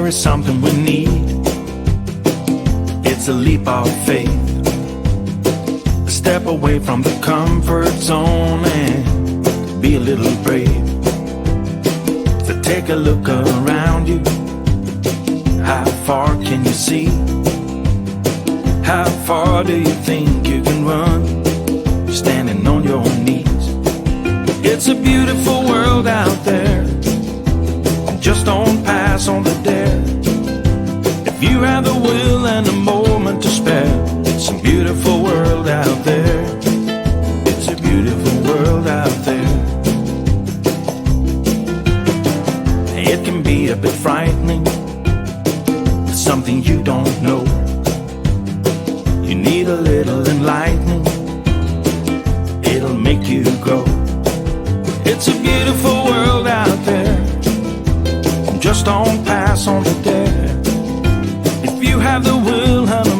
there is something we need. It's a leap of faith, a step away from the comfort zone and be a little brave. So take a look around you. How far can you see? How far do you think you can run, standing on your knees? It's a beautiful world out there, just don't pass on the dare. If you have the will and a moment to spare, it's a beautiful world out there. It's a beautiful world out there. It can be a bit frightening, something you don't know. You need a little enlightening, it'll make you grow. It's a beautiful world out there, just don't pass on the dare. If you have the will and a